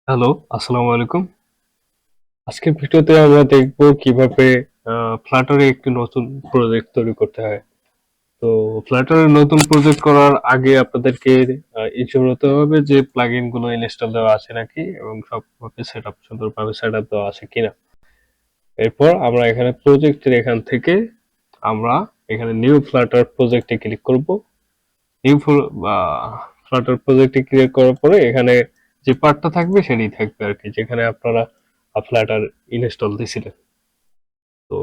Hello, আসসালামু আলাইকুম। আজকের ভিডিওতে আমরা দেখব কিভাবে Flutter এ একটি নতুন প্রজেক্ট তৈরি করতে হয়। তো Flutter এ নতুন প্রজেক্ট করার আগে আপনাদেরকে ইনশিওর হতে হবে যে প্লাগইন গুলো ইনস্টল দেওয়া আছে নাকি এবং সবভাবে সুন্দরভাবে সেটআপ দেওয়া আছে কিনা। এরপর আমরা এখানে প্রজেক্টের এখান থেকে আমরা এখানে নিউ Flutter প্রজেক্টে ক্লিক করব। নিউ ফ্লাটার প্রজেক্টে ক্রিয়েট করার পরে এখানে যে পার্টটা থাকবে সেটাই থাকবে আর কি, যেখানে আপনারা ফ্লাটার ইনস্টল দিছিলেন। তো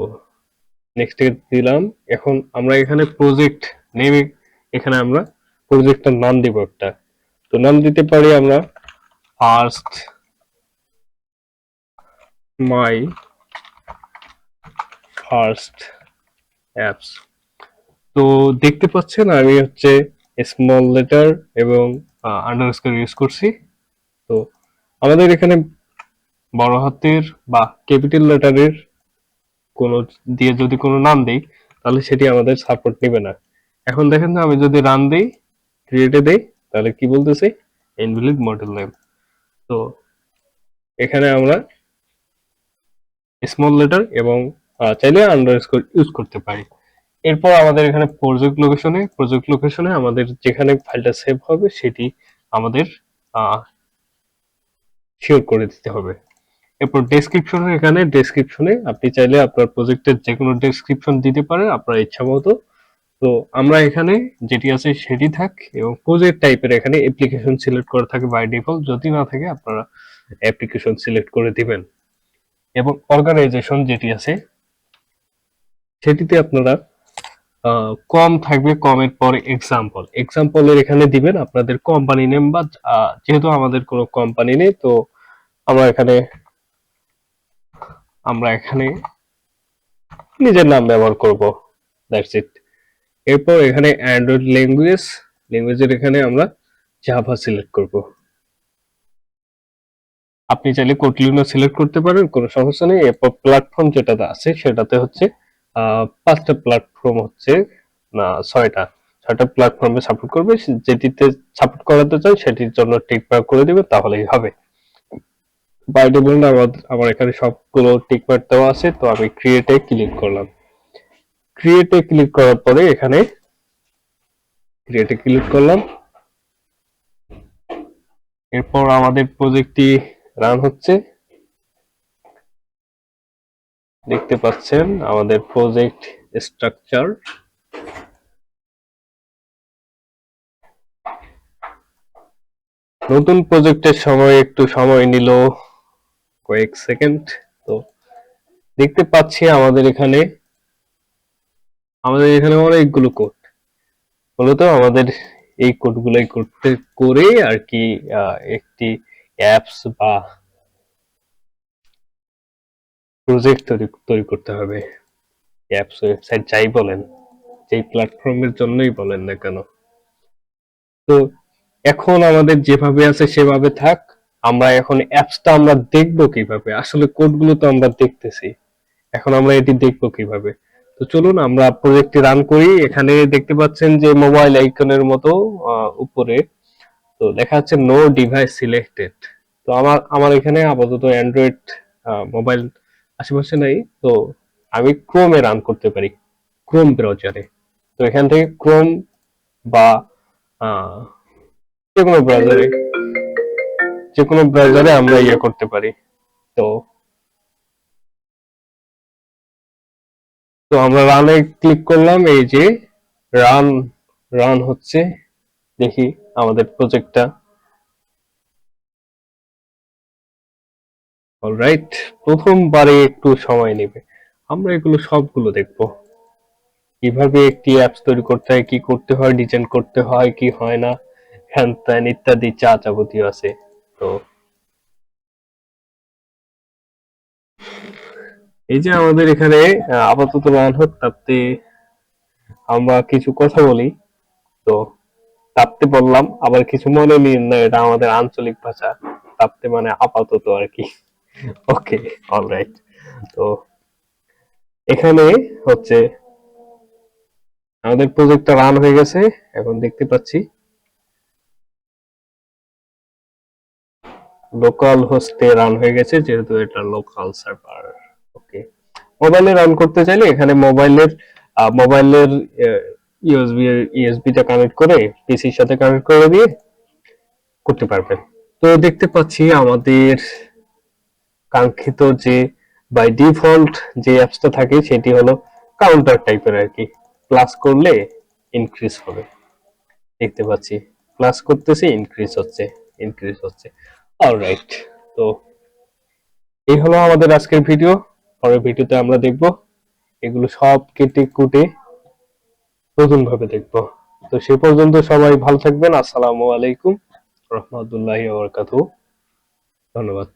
নেক্সট দিলাম। এখন আমরা এখানে প্রজেক্ট নেমে এখানে আমরা প্রজেক্টটার নাম দিব একটা। তো নাম দিতে পারি আমরা ফার্স্ট মাই ফার্স্ট অ্যাপস। তো দেখতে পাচ্ছেন আমি হচ্ছে স্মল লেটার এবং আন্ডারস্কোর ইউজ করছি। তো আমাদের এখানে বড় হাতের বা ক্যাপিটাল লেটারের কোনো দিয়ে যদি কোনো নাম দেই তাহলে সেটি আমাদের সাপোর্ট নেবে না। এখন দেখেন না, আমি যদি রান দেই, ক্রিয়েটে দেই, তাহলে কি বলতেছে, ইনভ্যালিড মডেল নেম। তো এখানে আমরা স্মল লেটার এবং চাইলে আন্ডারস্কোর ইউজ করতে পারি। এরপর আমাদের এখানে প্রজেক্ট লোকেশনে আমাদের যেখানে ফাইলটা সেভ হবে সেটি আমাদের শিওর করে দিতে হবে। এরপর ডেসক্রিপশনে আপনি চাইলে আপনার প্রজেক্টের যে কোনো ডেসক্রিপশন দিতে পারেন আপনার ইচ্ছা মতো। তো আমরা এখানে যেটি আছে সেটি থাক, এবং প্রজেক্ট টাইপের এখানে অ্যাপ্লিকেশন সিলেক্ট করা থাকে বাই ডিফল্ট, যদি না থাকে আপনারা অ্যাপ্লিকেশন সিলেক্ট করে দিবেন। এবং অর্গানাইজেশন যেটি আছে সেটিতে আপনারা কম থাকবে, কমের পরে এক্সাম্পলের এখানে দিবেন আপনাদের কোম্পানি নেম, বা যেহেতু আমাদের কোনো কোম্পানি নেই তো আমরা এখানে আমরা এখানে নিজের নাম ব্যবহার করব। That's it. এরপর এখানে অ্যান্ড্রয়েড ল্যাঙ্গুয়েজের এখানে আমরা জাভা সিলেক্ট করব। আপনি চাইলে কোটলিনও সিলেক্ট করতে পারেন, কোনো সমস্যা নেই। এরপর প্ল্যাটফর্ম যেটাতে আছে সেটাতে হচ্ছে ৫টা প্ল্যাটফর্ম হচ্ছে, না ৬টা প্ল্যাটফর্মে সাপোর্ট করবে। যেটিতে সাপোর্ট করাতে চাই সেটির জন্য টিক মার্ক করে দিবে, তাহলেই হবে। বাই ডিফল্ট আমার এখানে সবগুলো টিক মার্ক দেওয়া আছে, তো আমি ক্রিয়েটে ক্লিক করলাম। ক্রিয়েটে ক্লিক করার পরে এখানে ক্রিয়েটে ক্লিক করলাম। এরপর আমাদের প্রজেক্টটি রান হচ্ছে। দেখতে পাচ্ছেন আমাদের প্রজেক্ট স্ট্রাকচার। নতুন প্রজেক্টের সময় একটু সময় নিল, কয়েক সেকেন্ড। তো দেখতে পাচ্ছি আমাদের এখানে অনেকগুলো কোড। মূলত আমাদের এই কোডগুলাই করতে করে আর কি একটি অ্যাপস বা প্রজেক্ট তৈরি করতে হবে। অ্যাপস, ওয়েবসাইট যাই বলেন, যেই প্ল্যাটফর্মের জন্যই বলেন না কেন। তো এখন আমাদের যেভাবে আছে সেভাবে থাক। আমরা এখন অ্যাপসটা আমরা দেখবো কিভাবে, আসলে কোডগুলো তো আমরা দেখতেছি, এখন আমরা এটি দেখবো কিভাবে। তো চলুন আমরা প্রজেক্টটি রান করি। এখানে দেখতে পাচ্ছেন যে মোবাইল আইকনের মতো উপরে তো দেখা যাচ্ছে নো ডিভাইস সিলেক্টেড। তো আমার এখানে আপাতত অ্যান্ড্রয়েড মোবাইল আশেপাশে নাই। তো আমি ক্রোমে রান করতে পারি, ক্রোম ব্রাউজারে। তো এখান থেকে ক্রোম বা আহ, যে কোনো ব্রাউজারে আমরা ইয়ে করতে পারি। তো তো আমরা রানে ক্লিক করলাম। এই যে রান রান হচ্ছে, দেখি আমাদের প্রজেক্টটা। অলরাইট, প্রথমবারে একটু সময় নেবে। আমরা এগুলো সবগুলো দেখবো, কিভাবে একটি অ্যাপস তৈরি করতে হয়, কি করতে হয়, ডিজাইন করতে হয়, কি হয় না, হ্যান ত্যান ইত্যাদি যা যাবতীয় আছে। তো এই যে আমাদের এখানে আপাতত রান হোক, তাতে আমরা কিছু কথা বলি। তো তাপ্তে বললাম, আবার কিছু মনে নিন না, এটা আমাদের আঞ্চলিক ভাষা। তাপ্তে মানে আপাতত আর কি। ওকে, অলরাইট। তো এখানে হচ্ছে আমাদের প্রজেক্টটা রান হয়ে গেছে, এখন দেখতে পাচ্ছি। লোকাল হোস্টে রান হয়ে গেছে, যেহেতু এটা লোকাল সার্ভার। ওকে, মোবাইলে রান করতে চাইলে এখানে মোবাইলের ইউএসবিটা কানেক্ট করে পিসির সাথে কানেক্ট করে দিয়ে করতে পারবেন। তো দেখতে পাচ্ছি আমাদের কাঙ্ক্ষিত যে বাই ডিফল্ট যে অ্যাপসটা থাকে সেটি হলো কাউন্টার টাইপের আর কি, প্লাস করলে ইনক্রিজ হবে। দেখতে পাচ্ছি প্লাস করতেছি, ইনক্রিজ হচ্ছে। অলরাইট, তো এই হলো আমাদের আজকের ভিডিও। পরের ভিডিওতে আমরা দেখব এগুলো সব কেটে কুটে নতুন ভাবে দেখবো। তো সে পর্যন্ত সবাই ভালো থাকবেন। আসসালামু আলাইকুম রহমতুল্লাহি ওয়া বারাকাতুহু। ধন্যবাদ।